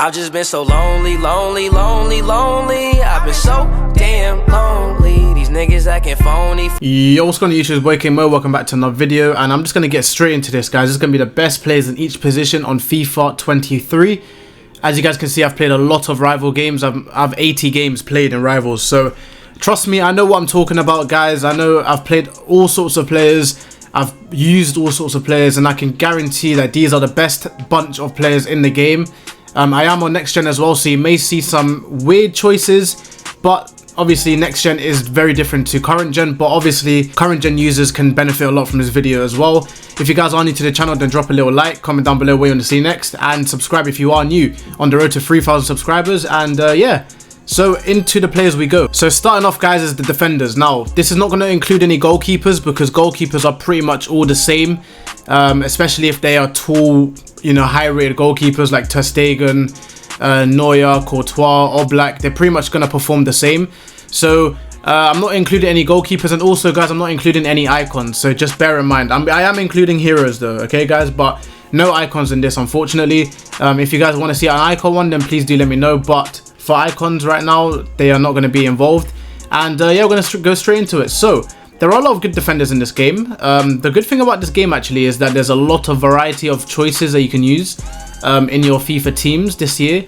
I've just been so lonely, lonely, lonely, lonely. I've been so damn lonely. These niggas acting phony. Yo, what's going on YouTube? It's boy KingMo. Welcome back to another video, and I'm just going to get straight into this, guys. This is going to be the best players in each position on FIFA 23. As you guys can see, I've played a lot of rival games. I've 80 games played in rivals, so trust me, I know what I'm talking about, guys. I know I've played all sorts of players. I've used all sorts of players, and I can guarantee that these are the best bunch of players in the game. I am on next gen as well, so you may see some weird choices, but obviously next gen is very different to current gen, but obviously current gen users can benefit a lot from this video as well. If you guys are new to the channel, then drop a little like, comment down below what you want to see next, and subscribe if you are new on the road to 3,000 subscribers. And yeah, so into the players we go. So starting off, guys, is the defenders. Now this is not going to include any goalkeepers, because goalkeepers are pretty much all the same, especially if they are tall, you know, high rated goalkeepers like Ter Stegen, Neuer, Courtois, Oblak. They're pretty much going to perform the same. So I'm not including any goalkeepers, and also, guys, I'm not including any icons, so just bear in mind. I am including heroes though, okay guys, but no icons in this, unfortunately. If you guys want to see an icon one, then please do let me know, but for icons right now, they are not going to be involved. And yeah, we're going to go straight into it. So there are a lot of good defenders in this game. The good thing about this game actually is that there's a lot of variety of choices that you can use in your FIFA teams this year.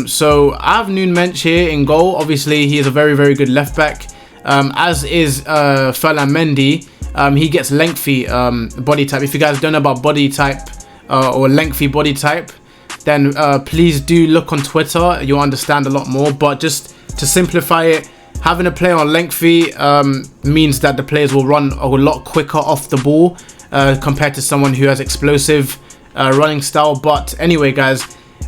So I have Mensch here in goal. Obviously, he is a very, very good left back, as is Ferland Mendy. He gets lengthy body type. If you guys don't know about body type or lengthy body type, then please do look on Twitter. You'll understand a lot more. But just to simplify it, having a player on lengthy means that the players will run a lot quicker off the ball compared to someone who has explosive running style. But anyway, guys,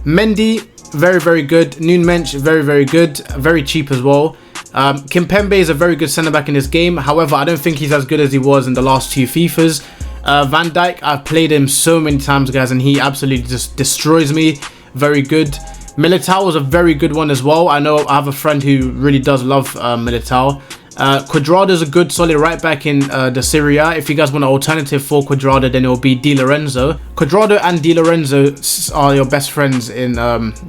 Mendy, very, very good. Mensch, very, very good. Very cheap as well. Kimpembe is a very good centre-back in this game. However, I don't think he's as good as he was in the last two FIFAs. Van Dijk, I've played him so many times, guys, and he absolutely just destroys me. Very good. Militao was a very good one as well. I know I have a friend who really does love Militao. Quadrado is a good solid right back in the Serie A. If you guys want an alternative for Quadrado, then it will be Di Lorenzo. Quadrado and Di Lorenzo are your best friends in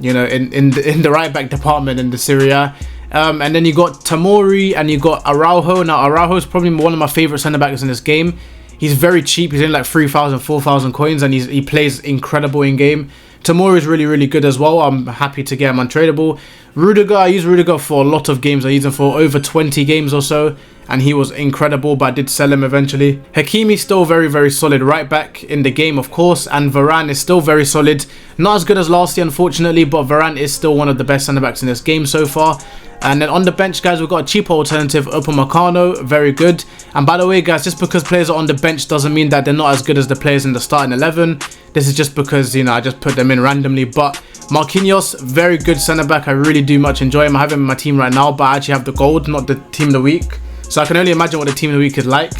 you know, in the right back department in the Serie A. And then you got Tamori and you got Araujo. Now Araujo is probably one of my favorite centre backs in this game. He's very cheap. He's in like 3,000, 4,000 coins, and he plays incredible in game. Tamori is really, really good as well. I'm happy to get him untradeable. Rudiger, I use Rudiger for a lot of games. I use him for over 20 games or so, and he was incredible, but I did sell him eventually. Hakimi still very, very solid right back in the game, of course, and Varane is still very solid. Not as good as last year, unfortunately, but Varane is still one of the best centre backs in this game so far. And then on the bench, guys, we've got a cheaper alternative, Upamecano, very good. And by the way, guys, just because players are on the bench doesn't mean that they're not as good as the players in the starting 11. This is just because, you know, I just put them in randomly. But Marquinhos, very good centre-back. I really do much enjoy him. I have him in my team right now, but I actually have the gold, not the team of the week. So I can only imagine what the team of the week is like.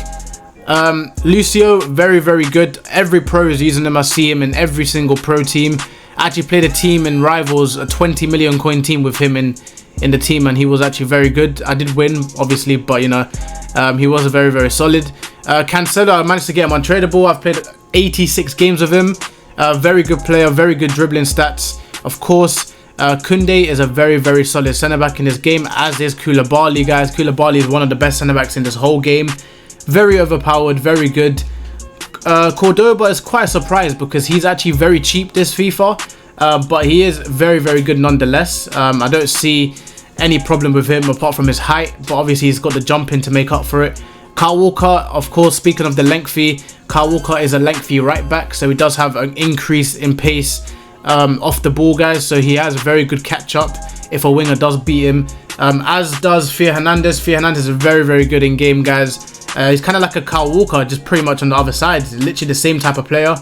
Lucio, very, very good. Every pro is using him. I see him in every single pro team. I actually played a team in Rivals, a 20 million coin team with him in the team, and he was actually very good. I did win, obviously, but you know, he was a very, very solid. Cancelo, I managed to get him untradeable. I've played 86 games with him. Very good player, very good dribbling stats. Of course, Koundé is a very, very solid centre-back in this game, as is Koulibaly, guys. Koulibaly is one of the best centre-backs in this whole game. Very overpowered, very good. Cordoba is quite a surprise because he's actually very cheap this FIFA, but he is very, very good nonetheless. I don't see any problem with him apart from his height, but obviously he's got the jump in to make up for it. Kyle Walker, of course, speaking of the lengthy, Kyle Walker is a lengthy right back, so he does have an increase in pace off the ball, guys, so he has a very good catch up if a winger does beat him, as does Theo Hernandez. Theo Hernandez is very, very good in game, guys. He's kind of like a Kyle Walker, just pretty much on the other side. He's literally the same type of player.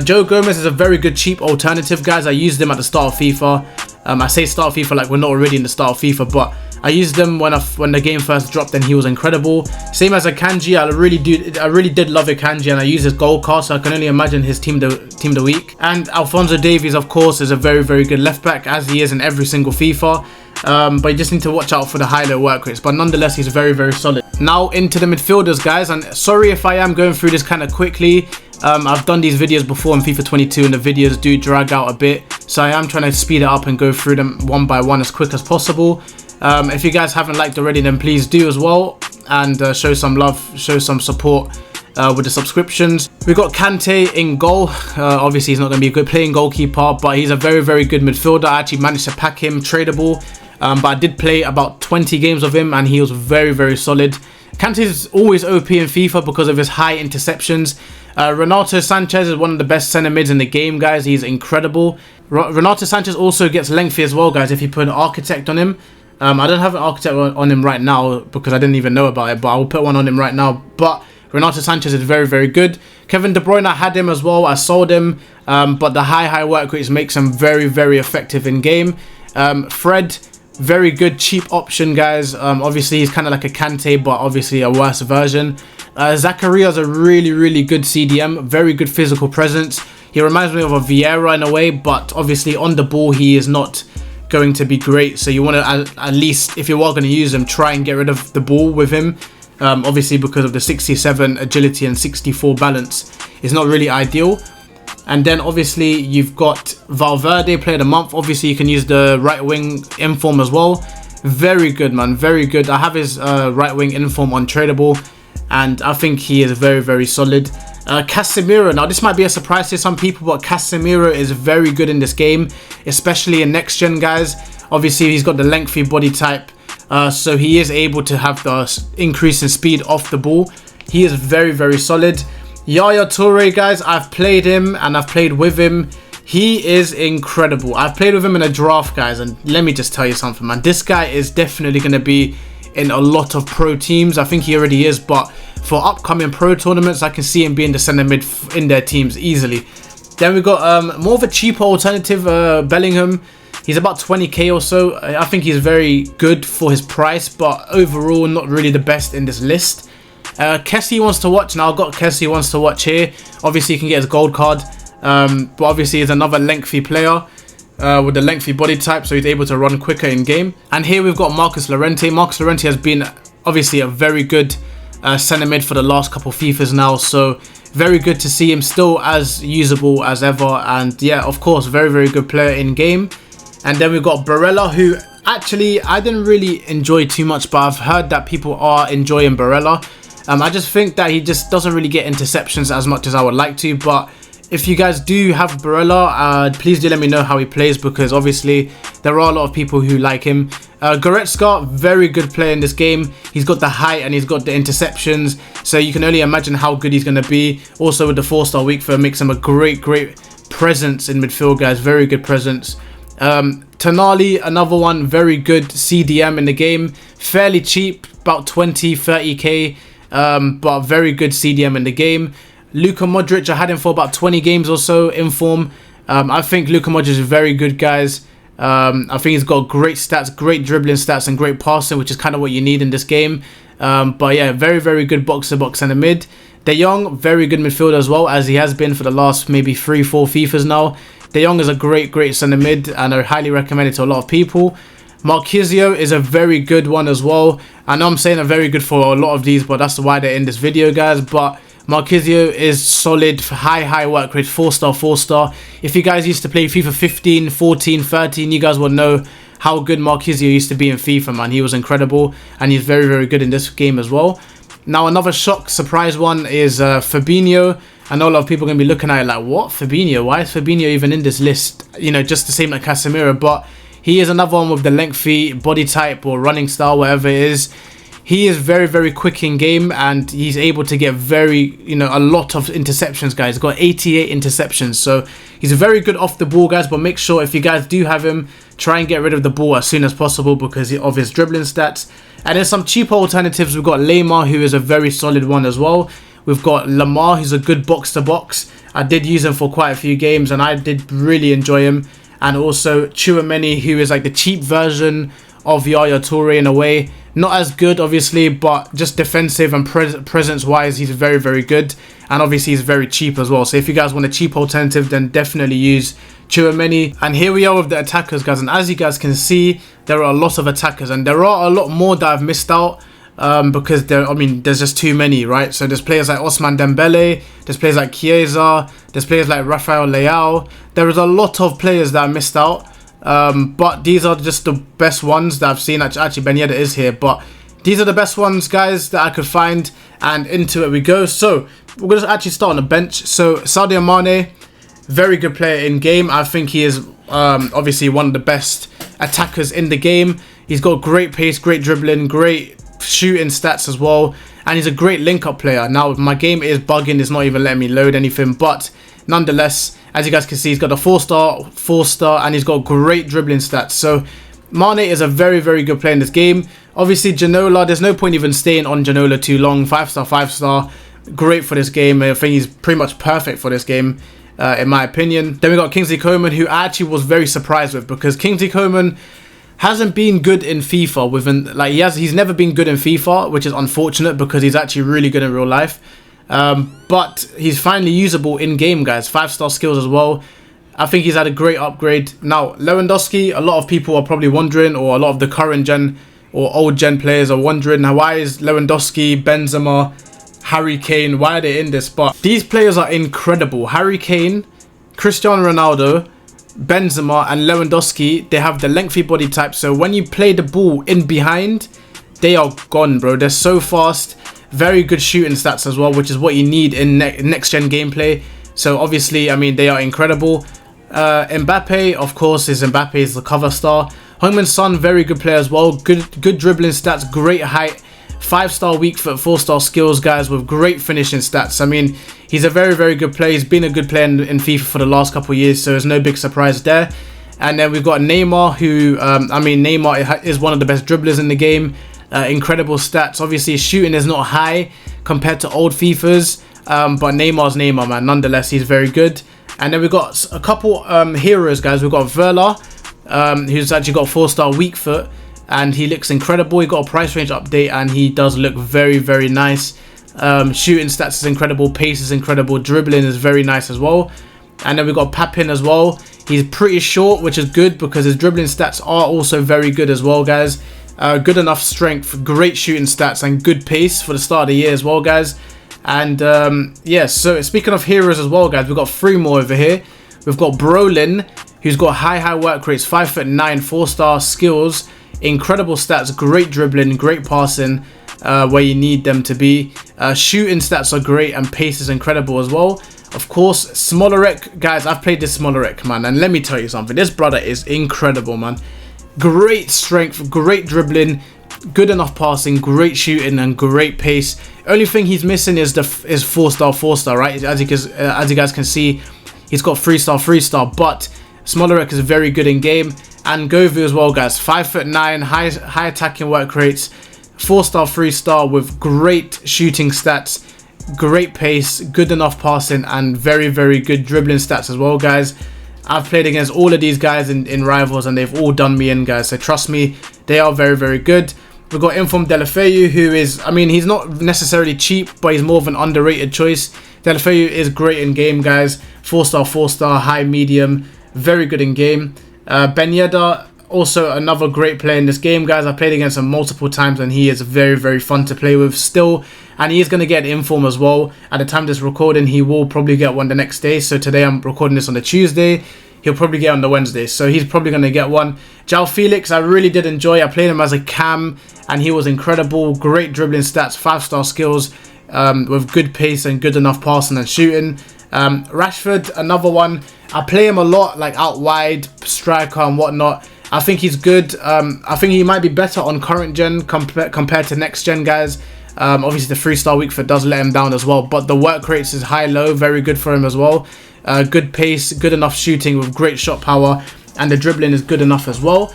Joe Gomez is a very good cheap alternative, guys. I used him at the start of FIFA. I say start of FIFA like we're not already in the start of FIFA, but I used them when the game first dropped, and he was incredible. Same as Akanji. I really did love Akanji, and I used his goal card, so I can only imagine his team the week. And Alphonso Davies, of course, is a very, very good left back, as he is in every single FIFA. But you just need to watch out for the high low work rates, but nonetheless he's very, very solid. Now into the midfielders, guys, and sorry if I am going through this kind of quickly. I've done these videos before in FIFA 22 and the videos do drag out a bit, so I am trying to speed it up and go through them one by one as quick as possible. If you guys haven't liked already, then please do as well, and show some love, show some support with the subscriptions. We've got Kante in goal. Obviously he's not going to be a good playing goalkeeper, but he's a very good midfielder. I actually managed to pack him tradable, but I did play about 20 games of him and he was very solid. Kante is always OP in FIFA because of his high interceptions. Renato Sanchez is one of the best centre mids in the game, guys. He's incredible. Renato Sanchez also gets lengthy as well, guys, if you put an architect on him. I don't have an architect on him right now because I didn't even know about it, but I'll put one on him right now. But Renato Sanchez is very good. Kevin De Bruyne, I had him as well. I sold him, but the high work rates makes him very effective in game. Fred, very good cheap option, guys. Obviously he's kind of like a Kante, but obviously a worse version. Zakaria is a really good CDM, very good physical presence. He reminds me of a Vieira in a way, but obviously on the ball he is not going to be great. So you want to at least, if you are going to use him, try and get rid of the ball with him. Obviously because of the 67 agility and 64 balance is not really ideal. And then obviously you've got Valverde, player of the month. Obviously you can use the right wing inform as well. Very good, man, very good. I have his right wing inform on tradable and I think he is very solid. Casemiro, now this might be a surprise to some people, but Casemiro is very good in this game, especially in next gen, guys. Obviously he's got the lengthy body type, so he is able to have the increase in speed off the ball. He is very solid. Yaya Toure, guys, I've played him and I've played with him. He is incredible. I've played with him in a draft, guys, and let me just tell you something, man. This guy is definitely going to be in a lot of pro teams. I think he already is, but for upcoming pro tournaments, I can see him being the centre mid in their teams easily. Then we've got more of a cheaper alternative, Bellingham. He's about 20k or so. I think he's very good for his price, but overall not really the best in this list. Kessie wants to watch. Now I've got Kessie wants to watch here. Obviously you can get his gold card, but obviously he's another lengthy player with the lengthy body type, so he's able to run quicker in game. And here we've got Marcus Llorente. Marcus Llorente has been obviously a very good centre mid for the last couple of FIFAs now, so very good to see him still as usable as ever. And yeah, of course, very good player in game. And then we've got Barella, who actually I didn't really enjoy too much, but I've heard that people are enjoying Barella. I just think that he just doesn't really get interceptions as much as I would like to. But if you guys do have Barella, please do let me know how he plays, because obviously there are a lot of people who like him. Goretzka, very good player in this game. He's got the height and he's got the interceptions, so you can only imagine how good he's going to be. Also with the 4-star weak foot makes him a great presence in midfield, guys. Very good presence. Tonali, another one, very good CDM in the game. Fairly cheap, about 20-30k, but very good CDM in the game. Luka Modric, I had him for about 20 games or so in form. I think Luka Modric is very good, guys. I think he's got great stats, great dribbling stats and great passing, which is kind of what you need in this game. But yeah, very good box-to-box and a mid. De Jong, very good midfielder as well, as he has been for the last maybe 3-4 FIFAs now. De Jong is a great centre mid, and I highly recommend it to a lot of people. Marquisio is a very good one as well. I know I'm saying a very good for a lot of these, but that's why they're in this video, guys. But Marquisio is solid, high work rate, 4-star. If you guys used to play FIFA 15, 14, 13, you guys will know how good Marquisio used to be in FIFA, man. He was incredible, and he's very good in this game as well. Now another surprise one is Fabinho. I know a lot of people are going to be looking at it like, what? Fabinho? Why is Fabinho even in this list? You know, just the same like Casemiro, but he is another one with the lengthy body type or running style, whatever it is. He is very quick in game, and he's able to get a lot of interceptions, guys. He's got 88 interceptions, so he's very good off the ball, guys. But make sure if you guys do have him, try and get rid of the ball as soon as possible because of his dribbling stats. And then some cheaper alternatives. We've got Lemar, who is a very solid one as well. We've got Lamar, who's a good box-to-box. I did use him for quite a few games, and I did really enjoy him. And also Tchouameni, who is like the cheap version of Yaya Toure in a way. Not as good, obviously, but just defensive and presence-wise, he's very good. And obviously, he's very cheap as well. So if you guys want a cheap alternative, then definitely use Tchouameni. And here we are with the attackers, guys. And as you guys can see, there are a lot of attackers. And there are a lot more that I've missed out. because there's just too many, right? So there's players like Ousmane Dembele, there's players like Chiesa, there's players like Rafael Leao. There is a lot of players that I missed out, but these are just the best ones that I've seen. Actually, Ben Yedder is here, but these are the best ones, guys, that I could find, and into it we go. So we're going to actually start on the bench. So Sadio Mane, very good player in game. I think he is obviously one of the best attackers in the game. He's got great pace, great dribbling, great shooting stats as well, and he's a great link-up player. Now my game is bugging, it's not even letting me load anything, but nonetheless, as you guys can see, he's got a 4-star, and he's got great dribbling stats. So Mane is a very, very good player in this game. Obviously Ginola, there's no point even staying on Ginola too long. 5-star, 5-star, great for this game. I think he's pretty much perfect for this game, in my opinion. Then we got Kingsley Coman, who I actually was very surprised with, because Kingsley Coman hasn't been good in FIFA. He's never been good in FIFA, which is unfortunate because he's actually really good in real life. But he's finally usable in game, guys. 5-star skills as well. I think he's had a great upgrade. Now Lewandowski, a lot of people are probably wondering, or a lot of the current gen or old gen players are wondering, now why is Lewandowski, Benzema, Harry Kane, why are they in this? But these players are incredible. Harry Kane, Cristiano Ronaldo, Benzema and Lewandowski, they have the lengthy body type, so when you play the ball in behind, they are gone, bro. They're so fast, very good shooting stats as well, which is what you need in next gen gameplay. So obviously, I mean, they are incredible. Mbappe, of course, Mbappe is the cover star. Heung-min Son, very good player as well, good dribbling stats, great height, 5-star weak foot, 4-star skills, guys, with great finishing stats. I mean, he's a very, very good player. He's been a good player in FIFA for the last couple of years, so there's no big surprise there. And then we've got Neymar, who, Neymar is one of the best dribblers in the game. Incredible stats. Obviously, his shooting is not high compared to old FIFAs, but Neymar's Neymar, man. Nonetheless, he's very good. And then we've got a couple heroes, guys. We've got Verla, who's actually got 4-star weak foot, and he looks incredible. He got a price range update, and he does look very, very nice. Shooting stats is incredible, pace is incredible, dribbling is very nice as well. And then we've got Papin as well. He's pretty short, which is good because his dribbling stats are also very good as well, guys. Good enough strength, great shooting stats, and good pace for the start of the year as well, guys. And yeah, so speaking of heroes as well, guys, we've got 3 more over here. We've got Brolin, who's got high work rates, 5'9", 4-star skills, incredible stats, great dribbling, great passing, where you need them to be. Shooting stats are great, and pace is incredible as well. Of course, Smolarek, guys, I've played this Smolarek, man, and let me tell you something, this brother is incredible, man. Great strength, great dribbling, good enough passing, great shooting, and great pace. Only thing he's missing is 4-star, right? As you guys can see, he's got 3-star, but Smolarek is very good in game. And Govu as well, guys, 5'9", high attacking work rates, 4-star, 3-star with great shooting stats, great pace, good enough passing, and very, very good dribbling stats as well, guys. I've played against all of these guys in Rivals, and they've all done me in, guys. So trust me, they are very, very good. We've got Inform Deulofeu, who is, I mean, he's not necessarily cheap, but he's more of an underrated choice. Deulofeu is great in game, guys. 4-star, 4-star, high, medium, very good in game. Ben Yedder, also another great player in this game, guys. I played against him multiple times, and he is very, very fun to play with still. And he is going to get an Inform as well. At the time of this recording, he will probably get one the next day. So today I'm recording this on the Tuesday. He'll probably get on the Wednesday. So he's probably going to get one. João Felix, I really did enjoy. I played him as a cam, and he was incredible. Great dribbling stats, 5-star skills, with good pace and good enough passing and shooting. Rashford, another one. I play him a lot, like out wide, striker and whatnot. I think he's good. I think he might be better on current gen compared to next gen, guys. Obviously the 3-star weak foot does let him down as well, but the work rates is high-low, very good for him as well. Good pace, good enough shooting with great shot power, and the dribbling is good enough as well.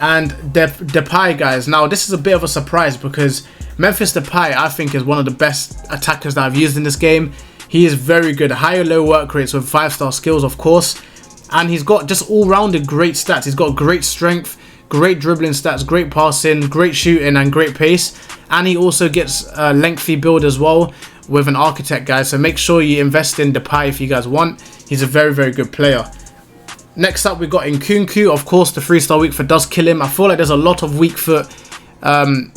And Depay, guys, now this is a bit of a surprise because Memphis Depay, I think, is one of the best attackers that I've used in this game. He is very good, high and low work rates with 5-star skills, of course, and he's got just all-rounded great stats. He's got great strength, great dribbling stats, great passing, great shooting, and great pace. And he also gets a lengthy build as well with an architect, guys. So make sure you invest in Depay if you guys want. He's a very, very good player. Next up, we've got Nkunku. Of course, the 3-star weak foot does kill him. I feel like there's a lot of weak foot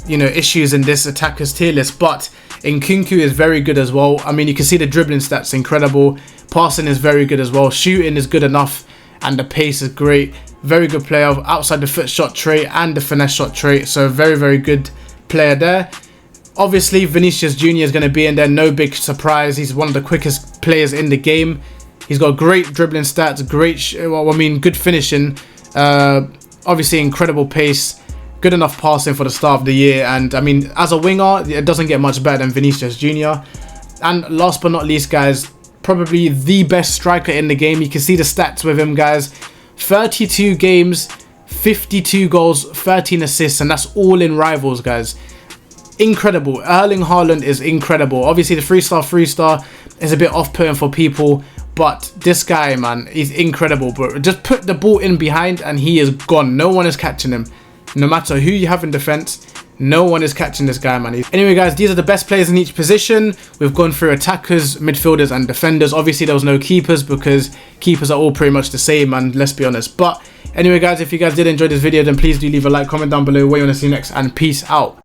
you know, issues in this attacker's tier list, but Nkunku is very good as well. I mean, you can see the dribbling stats, incredible. Passing is very good as well. Shooting is good enough, and the pace is great. Very good player outside the foot shot trait and the finesse shot trait. So very, very good player there. Obviously, Vinicius Jr. is going to be in there. No big surprise. He's one of the quickest players in the game. He's got great dribbling stats, good finishing. Obviously, incredible pace. Good enough passing for the start of the year. And I mean, as a winger, it doesn't get much better than Vinicius Jr. And last but not least, guys, probably the best striker in the game. You can see the stats with him, guys. 32 games, 52 goals, 13 assists, and that's all in Rivals, guys. Incredible. Erling Haaland is incredible. Obviously, the 3-star is a bit off-putting for people, but this guy, man, he's incredible, bro. Just put the ball in behind and he is gone. No one is catching him. No matter who you have in defense, no one is catching this guy, man. Anyway, guys, these are the best players in each position. We've gone through attackers, midfielders, and defenders. Obviously, there was no keepers because keepers are all pretty much the same, man. Let's be honest. But anyway, guys, if you guys did enjoy this video, then please do leave a like, comment down below what you want to see next, and peace out.